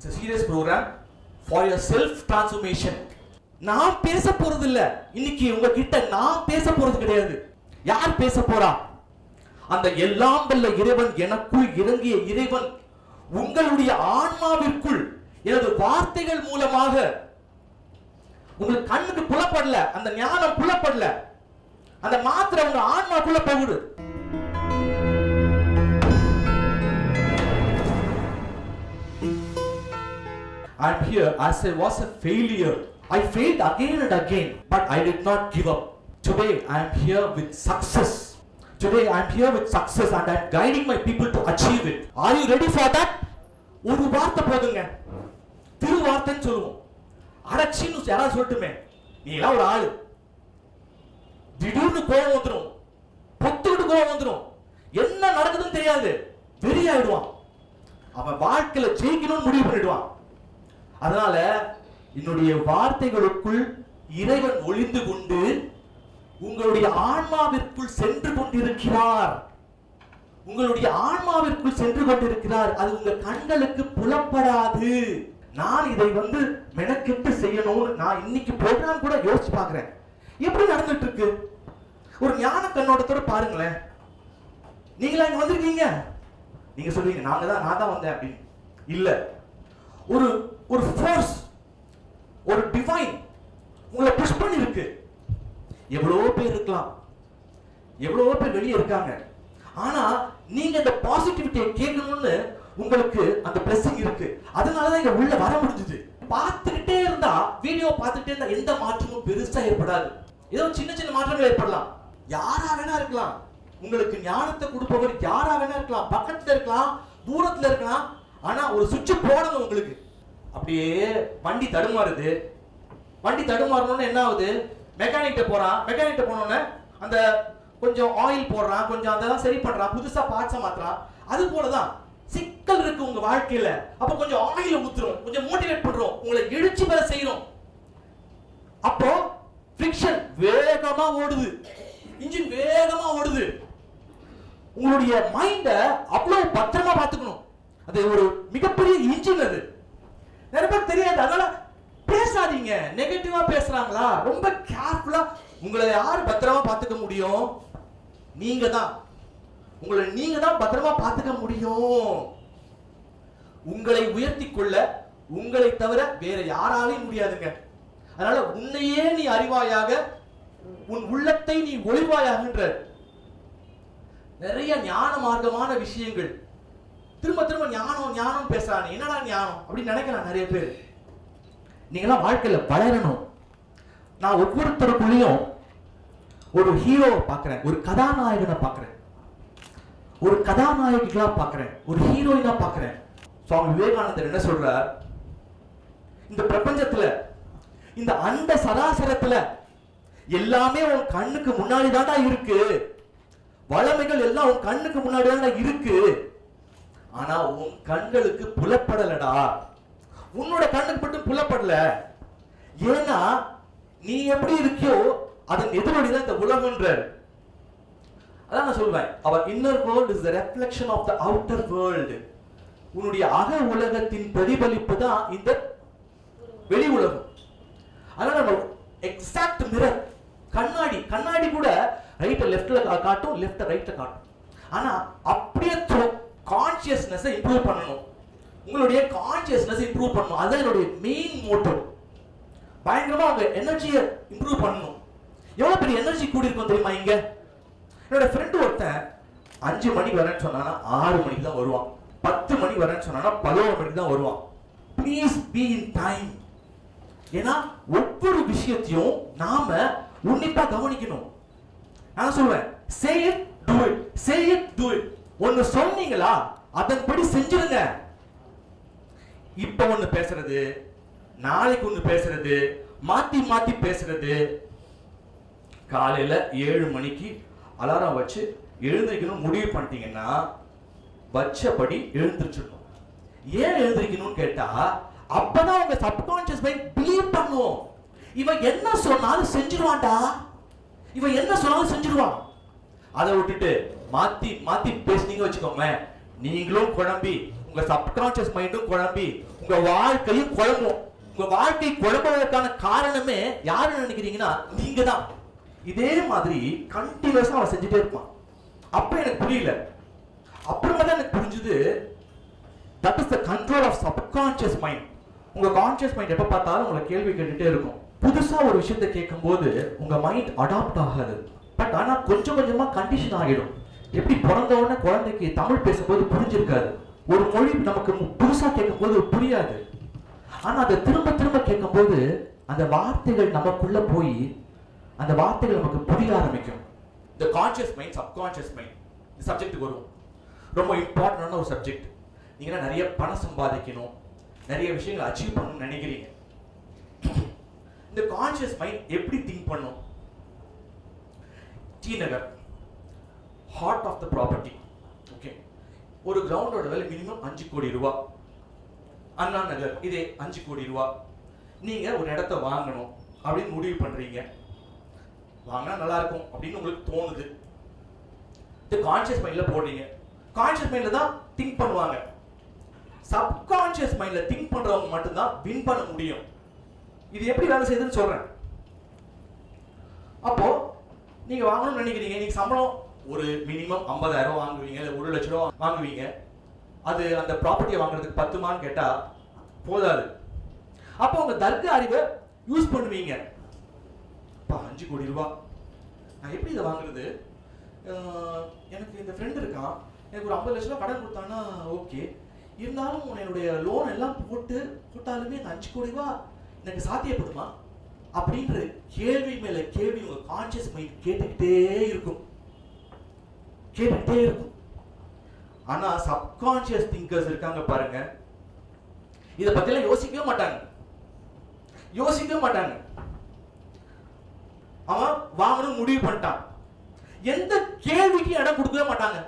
It's a serious program for your self transformation. நான் பேச போறது இல்ல, இன்னைக்கு உங்ககிட்ட நான் பேச போறது கிடையாது. யார் பேச போறா? அந்த எல்லாம் வல்ல இறைவன், எனக்குள் இறங்கிய இறைவன் உங்களுடைய ஆன்மாவிற்குள் எனது வார்த்தைகள் மூலமாக உங்களுக்கு கண்ணுக்கு புலப்படல, அந்த ஞானம் புலப்படல, அந்த மாத்திரை உங்க ஆன்மாக்குள்ள போகுது. I'm here as I was a failure. I failed again and again, but I did not give up. Today I am here with success. Today I am here with success and I am guiding my people to achieve it. Are you ready for that? ஒரு வார்த்தை போதுங்க, திரு வார்த்தைன்னு சொல்லுவோம். அடச்சின்னு யாராவது சொல்லட்டுமே, நீ எல்லாம் ஒரு ஆளு. திடீர்னு கோவம் வந்துடும், பொத்துக்கிட்டு கோவம் வந்துடும், என்ன நடக்குதுன்னு தெரியாது, வெறி ஆயிடுவான். அவன் வாழ்க்கையில ஜெயிக்கணும்னு முடிவு பண்ணிடுவான். அதனால என்னுடைய வார்த்தைகளுக்குள் இறைவன் ஒளிந்து கொண்டு உங்களுடைய ஆன்மாவிற்குள் சென்று கொண்டிருக்கிறார். உங்களுடைய ஆன்மாவிற்குள் சென்று கொண்டிருக்கிறார். அது உங்க கண்களுக்கு புலப்படாது. நான் இதை மெனக்கெட்டு செய்யணும்னு நான் இன்னைக்கு ப்ரோக்ராம் கூட யோசிச்சு பார்க்கிறேன். எப்படி நடந்துட்டு இருக்கு? ஒரு ஞான கண்ணோட்டத்தோட பாருங்களேன். நீங்களா இங்க வந்திருக்கீங்க, நீங்க சொல்றீங்க நான் தான் வந்தேன் அப்படின்னு இல்ல. ஒரு ஃபோர்ஸ், ஒரு டிவைன் உங்களை புஷ் பண்ணி இருக்கு. எவ்வளவோ பேர் இருக்கலாம், எவ்வளவோ பேர் வெளியே இருக்காங்க. ஆனா நீங்க இந்த பாசிட்டிவிட்டியை கேட்கணும்னு உங்களுக்கு அந்த பிளெஸிங் இருக்கு. அதனாலதான் இங்க உள்ள வர முடிஞ்சது. பார்த்துக்கிட்டே இருந்தா, வீடியோ பார்த்துக்கிட்டே இருந்தா எந்த மாற்றமும் பெருசா ஏற்படாது. ஏதோ சின்ன சின்ன மாற்றங்கள் ஏற்படலாம். யாரா வேணா இருக்கலாம், உங்களுக்கு ஞானத்தை கொடுப்பவர் யாரா வேணா இருக்கலாம், பக்கத்துல இருக்கலாம், தூரத்துல இருக்கலாம். ஆனா ஒரு சுவிட்ச் போடணும் உங்களுக்கு. அப்படியே வண்டி தடுமாறுது. வண்டி தடுமாறணும்னு என்ன ஆகுது? மெக்கானிக்கிட்ட போறான். மெக்கானிக்கிட்ட போனோன்னு அந்த கொஞ்சம் ஆயில் போடுறான், கொஞ்சம் அதெல்லாம் சரி பண்றான், புதுசா பார்ட்ஸை மாத்துறான். அது போலதான் சிக்கல் இருக்கு உங்க வாழ்க்கையில. அப்ப கொஞ்சம் ஆயில ஊத்துறோம், கொஞ்சம் மோட்டிவேட் பண்றோம், உங்களை எழுச்சி பெற செய்யறோம். அப்போ ஃபிரிக்ஷன் வேகமா ஓடுது, இன்ஜின் வேகமா ஓடுது. உங்களுடைய மைண்ட அவ்வளவு பத்திரமா பார்த்துக்கணும். அது ஒரு மிகப்பெரிய இன்ஜின். அது நிறைய பேர் தெரியாது. அதனால பேசாதீங்க. நெகட்டிவா பேசுறாங்களா, ரொம்ப கேர்ஃபுல்லா. உங்களை யார் பத்திரமா பார்த்துக்க முடியும்? நீங்க தான். உங்களை நீங்க தான் பத்திரமா பார்த்துக்க முடியும். உங்களை உயர்த்தி கொள்ள உங்களை தவிர வேற யாராலையும் முடியாதுங்க. அதனால உன்னையே நீ அறிவாயாக, உன் உள்ளத்தை நீ ஒளிவாயாகன்ற நிறைய ஞான மார்க்கமான விஷயங்கள். திரும்ப திரும்ப ஞானம் ஞானம் பேசுறானே, என்னடா ஞானம் அப்படின்னு நினைக்கலாம் நிறைய பேர். நீங்களாம் வாழ்க்கையில வளரணும். நான் ஒவ்வொருத்தருக்குள்ளேயும் ஒரு ஹீரோவை பார்க்கிறேன், ஒரு கதாநாயகனை பார்க்கிறேன், ஒரு கதாநாயகிகளா பார்க்கிறேன், ஒரு ஹீரோயினா பார்க்கிறேன். சுவாமி விவேகானந்தர் என்ன சொல்றார்? இந்த பிரபஞ்சத்துல, இந்த அண்ட சராசரத்துல எல்லாமே உன் கண்ணுக்கு முன்னாடி தான்டா இருக்கு. வளமைகள் எல்லாம் உன் கண்ணுக்கு முன்னாடி தான்டா இருக்கு. ஆனா உன் கண்களுக்கு புலப்படலடா. உன்னோட கண்ணுக்கு மட்டும் புலப்படல. ஏன்னா நீ எப்படி இருக்கியோ அதன் எதிரொலிதான் இந்த உலகம்ன்றார். அதான் நான் சொல்வேன், our inner world is the reflection of the outer world. உன்னுடைய அக உலகத்தின் பிரதிபலிப்பு தான் இந்த வெளி உலகம். அதனால நம்ம எக்ஸாக்ட் மிரர், கண்ணாடி கூட ரைட்ட லெஃப்ட்ல காட்டும், லெஃப்ட் ரைட்ல காட்டும். ஆனா அப்படியே கான்சியஸ்னஸ் இம்ப்ரூவ் பண்ணணும். உங்களுடைய கான்சியஸ்னஸ் இம்ப்ரூவ் பண்ணணும். அதான் என்னுடைய மெயின் மோட்டிவ். பயங்கரமா உங்க எனர்ஜியை இம்ப்ரூவ் பண்ணணும். எவ்வளவு பெரிய எனர்ஜி கூடி இருக்கும் தெரியுமா? இங்க என்னோட ஃப்ரெண்ட் ஒருத்தன் 5 மணிக்கு வரேன்னு சொன்னானா 6 மணிக்கு தான் வருவான். 10 மணிக்கு வரேன்னு சொன்னானா 11 மணிக்கு தான் வருவான். Please be in time. ஏன்னா ஒவ்வொரு விஷயத்தையும் நாம உன்னிப்பா கவனிக்கணும். நான் சொல்வேன், say it do it, say it do it. ஒன்னு சொன்னீங்களா அதன்படி செஞ்சிருங்க. இப்ப ஒன்னு பேசுறது, நாளைக்கு ஒன்னு பேசுறது, மாத்தி மாத்தி பேசுறது. காலையில 7 மணிக்கு அலாரம் வச்சு எழுந்திருக்கணும் முடிவு பண்ணிட்டீங்கன்னா வச்சபடி எழுந்திருச்சிடணும். ஏன் எழுந்திருக்கணும்னு கேட்டா, அப்பதான் உங்க சப்கான்சியஸ் மைண்ட் பிலீவ் பண்ணும். இவன் என்ன சொன்னாலும் செஞ்சிருவான்டா, இவன் என்ன சொன்னாலும் செஞ்சிருவான். அதை விட்டுட்டு மாத்தி மாத்தி பேசுனீங்க வச்சுக்கோங்க, நீங்களும் குழம்பி, உங்க சப்கான்சியஸ் மைண்டும் குழம்பி, உங்க வாழ்க்கையும் குழம்பும். உங்க வாழ்க்கை குழம்புவதற்கான காரணமே யாருன்னு நினைக்கிறீங்கன்னா நீங்க தான். இதே மாதிரி கண்டினியூஸா அவன் செஞ்சுட்டே இருப்பான். அப்ப எனக்கு புரியல. அப்புறமா தான் எனக்கு புரிஞ்சுது, that is the control of subconscious mind. உங்க கான்ஷியஸ் மைண்ட் எப்ப பார்த்தாலும் உங்களை கேள்வி கேட்டுட்டே இருக்கும். புதுசா ஒரு விஷயத்தை கேட்கும் போது உங்க மைண்ட் அடாப்ட் ஆகாது. பட் ஆனா கொஞ்சம் கொஞ்சமா கண்டிஷன் ஆகிடும். எப்படி பிறந்த உடனே குழந்தைக்கு தமிழ் பேசும்போது புரிஞ்சிருக்காது. ஒரு மொழி நமக்கு புதுசா கேட்கும் போது புரியாது. ஆனா அதை திரும்ப திரும்ப கேட்கும் போது அந்த வார்த்தைகள் நமக்குள்ள போய் அந்த வார்த்தைகள் நமக்கு புரிய ஆரம்பிக்கும். இந்த கான்ஷியஸ் மைண்ட், சப்கான்ஷியஸ் மைண்ட், இந்த சப்ஜெக்ட்டுக்கு வரும். ரொம்ப இம்பார்ட்டன்டான ஒரு சப்ஜெக்ட். நீங்க நிறைய பணம் சம்பாதிக்கணும், நிறைய விஷயங்களை அச்சீவ் பண்ணணும்னு நினைக்கிறீங்க. இந்த கான்ஷியஸ் மைண்ட் எப்படி திங்க் பண்ணும்? T Nagar, heart of the property. Okay, ஒரு கிரவுண்டோட விலை மினிமம் 5 கோடி ரூபாய். அண்ணா நகர் இதே 5 கோடி ரூபாய். நீங்க ஒரு இடத்த வாங்கணும் அப்படின்னு முடிவு பண்றீங்க. வாங்கினா நல்லா இருக்கும் அப்படின்னு உங்களுக்கு தோணுது. இந்த கான்ஷியஸ் மைண்ட்ல போடுறீங்க. கான்ஷியஸ் மைண்ட்ல தான் திங்க் பண்ணுவாங்க. சப்கான்ஷியஸ் மைண்ட்ல திங்க் பண்றவங்க மட்டும்தான் வின் பண்ண முடியும். இது எப்படி வேலை செய்யுதுன்னு சொல்றேன். அப்போ நீங்க வாங்கணும்னு நினைக்கிறீங்க. நீங்க சம்பளம் ஒரு மினிமம் 50,000 வாங்குவீங்க, இல்ல 1 லட்சம் ரூபாய் வாங்குவீங்க. அது அந்த ப்ராப்பர்ட்டியை வாங்குறதுக்கு 10 கேட்டா போதாது. அப்போ உங்க தர்க்க அறிவை யூஸ் பண்ணுவீங்க. 5 கோடி ரூபாய் நான் எப்படி இதை வாங்குறது? எனக்கு இந்த ஃப்ரெண்ட் இருக்கான், எனக்கு ஒரு 50 லட்சம் ரூபாய் கடன் கொடுத்தானா ஓகே, இருந்தாலும் என்னுடைய லோன் எல்லாம் போட்டாலுமே இந்த 5 கோடி ரூபாய் எனக்கு சாத்தியப்படுமா அப்படின்ற கேள்வி மேல கேள்வி உங்க கான்ஷியஸ் மைண்ட் கேட்டுக்கிட்டே இருக்கும். ஆனா சப்கான்ஷியஸ் திங்கர்ஸ் இருக்காங்க பாருங்க, இத பத்திலாம் யோசிக்கவே மாட்டாங்க. அவன் வாங்கணும் முடிவு பண்ணிட்டான். எந்த கேள்விக்கு இடம் கொடுக்கவே மாட்டாங்க.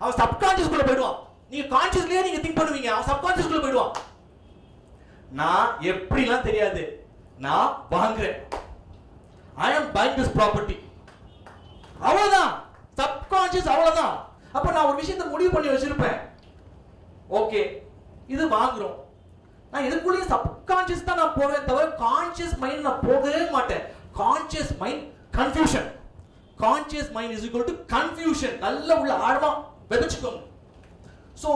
அவன் சப்கான்ஷியஸ் குள்ள போயிடுவான். நீங்க கான்ஷியஸ்லயே நீங்க திங்க் பண்ணுவீங்க, அவன் சப்கான்ஷியஸ் குள்ள போயிடுவான். நான் எப்படிலாம் தெரியாது, நான் வாங்குறேன். I am buying this property. அவ்வளவுதான். சப்கான்ஷியஸ் அவ்வளவுதான். அப்ப நான் ஒரு விஷயத்தை முடிவு பண்ணி வச்சிருப்பேன். ஓகே, இது வாங்குறோம். நான் இதுக்குள்ளே சப்கான்ஷியஸ் தான் நான் போவேன் தவிர கான்ஷியஸ் மைண்ட் நான் போகவே மாட்டேன். Conscious mind confusion. Conscious mind is equal to confusion. நல்ல உள்ள ஆழமா வெதச்சுக்கோங்க. சோ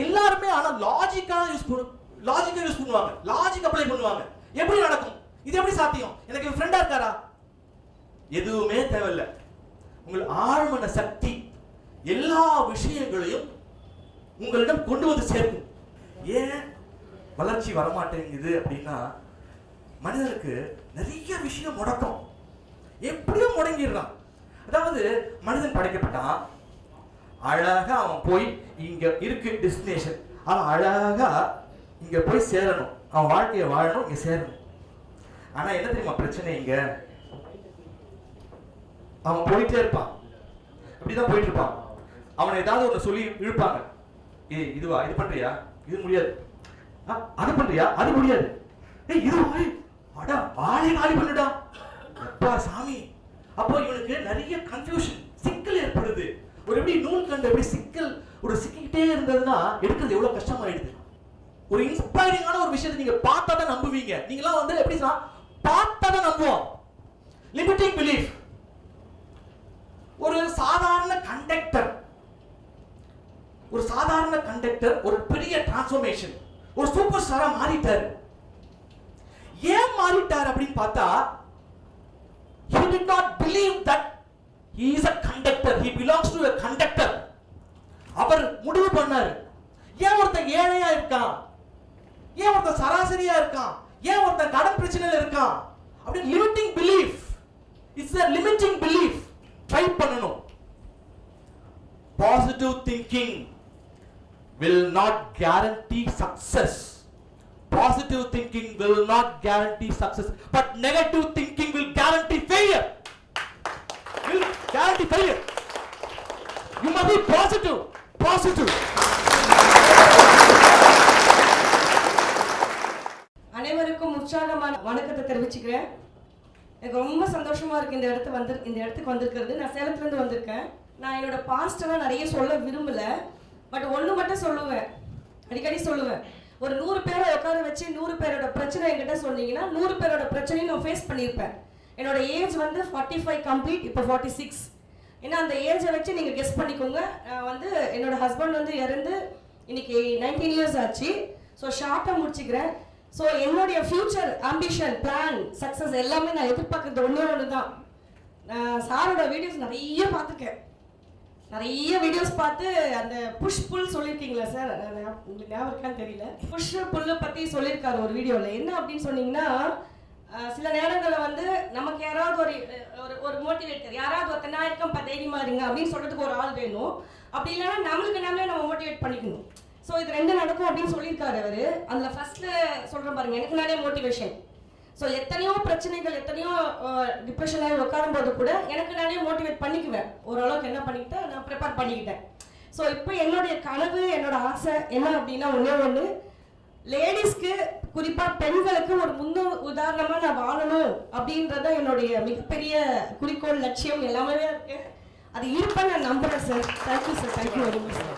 எல்லாரும் ஆனா லாஜிக்கா யூஸ் பண்ணுவாங்க. லாஜிக் அப்ளை பண்ணுவாங்க. எப்படி நடக்கும்? இது எப்படி சாத்தியம்? எனக்கு ஃப்ரெண்டா இருக்காரா? எதுவுமே தேவையில்லை. உங்கள் ஆழ்மன சக்தி எல்லா விஷயங்களையும் உங்களிடம் கொண்டு வந்து சேர்க்கும். ஏன் வளர்ச்சி வரமாட்டேங்குது அப்படின்னா, மனிதனுக்கு நிறைய விஷயம் முடக்கம். எப்படியும் முடங்கிடுறான். அதாவது மனிதன் படைக்கப்பட்டான், அழகா அவன் போய் இங்க இருக்கு டெஸ்டினேஷன், அவன் அழகா இங்க போய் சேரணும், அவன் வாழ்க்கையை வாழணும், இங்க சேரணும். ஆனா என்ன தெரியுமா பிரச்சனை? இங்க அவன் போயிட்டே இருப்பான், அப்படிதான் போயிட்டு இருப்பான். அவனை ஏதாவது ஒன்று சொல்லி இழுப்பாங்க. இதுவா, இது பண்றியா, இது முடியாது. அது பண்றியா, அது முடியாது. இதுவா, அட ஆளே காலி பண்ணுடா, அப்பா சாமி. அப்போ இவனுக்கு நிறைய கன்ஃபியூஷன், சிக்கல் ஏற்படுது. ஒரு எப்படி நூல் கண்டு எப்படி சிக்கல் ஒரு சிக்கிக்கிட்டே இருந்ததுன்னா எடுக்கிறது எவ்வளவு கஷ்டமாயிடுது. ஒரு இன்ஸ்பைரிங்கான ஒரு விஷயத்தை நீங்க பார்த்தா தான் நம்புவீங்க. நீங்களாம் வந்து எப்படி பார்த்தா தான் நம்புவோம். Limiting belief. ஒரு சாதாரண கண்டக்டர் ஒரு பெரிய டிரான்ஸ்ஃபர்மேஷன், ஒரு சூப்பர் ஸ்டாரா மாறிட்டார். ஏன் மாறிட்டார் அப்படின்னு பார்த்தா, he did not believe that he is a conductor, he belongs to a conductor. அவர் முடிவு பண்ணார், ஏன் ஒருத்தன் ஏழையா இருக்கான், ஏன் ஒருத்தன் சராசரியா இருக்கான், ஏன் ஒருத்தன் கடன் பிரச்சனையில இருக்கான் அப்படி. Limiting belief. It's a limiting belief. Try பண்ணணும். Positive thinking will not guarantee success. Positive thinking will not guarantee success, but negative thinking will guarantee failure. You must be positive. அனைவருக்கும் உற்சாகமான வணக்கத்தை தெரிவிச்சுக்கிறேன். எனக்கு ரொம்ப சந்தோஷமா இருக்கு இந்த இடத்துக்கு வந்திருக்கிறது. நான் சேலத்துல இருந்து வந்திருக்கேன். நான் என்னோட பாஸ்டெல்லாம் நிறைய சொல்ல விரும்பல, பட் ஒண்ணு மட்டும் சொல்லுவேன், அடிக்கடி சொல்லுவேன். ஒரு 100 பேரை உட்கார வச்சு 100 பேரோட பிரச்சனை என்கிட்ட சொன்னீங்கன்னா 100 பேரோட பிரச்சனையும் நான் ஃபேஸ் பண்ணியிருப்பேன். என்னோட ஏஜ் வந்து 45 கம்ப்ளீட், இப்போ 46. ஏன்னா அந்த ஏஜை வச்சு நீங்கள் கெஸ் பண்ணிக்கோங்க. வந்து என்னோட ஹஸ்பண்ட் வந்து இறந்து இன்னைக்கு 19 இயர்ஸ் ஆச்சு. ஸோ ஷார்ட்டாக முடிச்சுக்கிறேன். ஸோ என்னுடைய ஃபியூச்சர் ஆம்பிஷன், பிளான், சக்ஸஸ் எல்லாமே நான் எதிர்பார்க்குறது ஒன்று தான். சாரோட வீடியோஸ் நிறைய பார்த்துருக்கேன். நிறைய வீடியோஸ் பார்த்து அந்த புஷ் புல் சொல்லியிருக்கீங்களா சார், உங்களுக்கு ஞாபகம் இருக்கான்னு தெரியல. புஷ் புல்லை பற்றி சொல்லியிருக்காரு ஒரு வீடியோவில். என்ன அப்படின்னு சொன்னீங்கன்னா, சில நேரங்களில் வந்து நமக்கு யாராவது ஒரு மோட்டிவேட்டர், யாராவது ஒருத்தர் நான் இருக்கேன் தைரியமா இருங்க அப்படின்னு சொல்றதுக்கு ஒரு ஆள் வேணும். அப்படி இல்லைன்னா நம்மளுக்கு நம்மளே நம்ம மோட்டிவேட் பண்ணிக்கணும். ஸோ இது ரெண்டும் நடக்கும் அப்படின்னு சொல்லியிருக்காரு அவர். அதில் ஃபர்ஸ்ட்ல சொல்கிறேன் பாருங்க, எனக்கு நானே மோட்டிவேஷன். ஸோ எத்தனையோ பிரச்சனைகள், எத்தனையோ டிப்ரெஷனாக உட்காரும் போது கூட எனக்கு நானே மோட்டிவேட் பண்ணிக்குவேன். ஓரளவுக்கு என்ன பண்ணிக்கிட்டேன், நான் ப்ரிப்பேர் பண்ணிக்கிட்டேன். ஸோ இப்போ என்னுடைய கனவு, என்னோட ஆசை என்ன அப்படின்னா ஒன்று, லேடிஸ்க்கு குறிப்பாக பெண்களுக்கு ஒரு உதாரணமாக நான் வாழணும் அப்படின்றத என்னுடைய மிகப்பெரிய குறிக்கோள், லட்சியம் எல்லாமே இருக்கு. அது இருப்பேன் நான் நம்புறேன் sir. Thank you sir, thank you very much.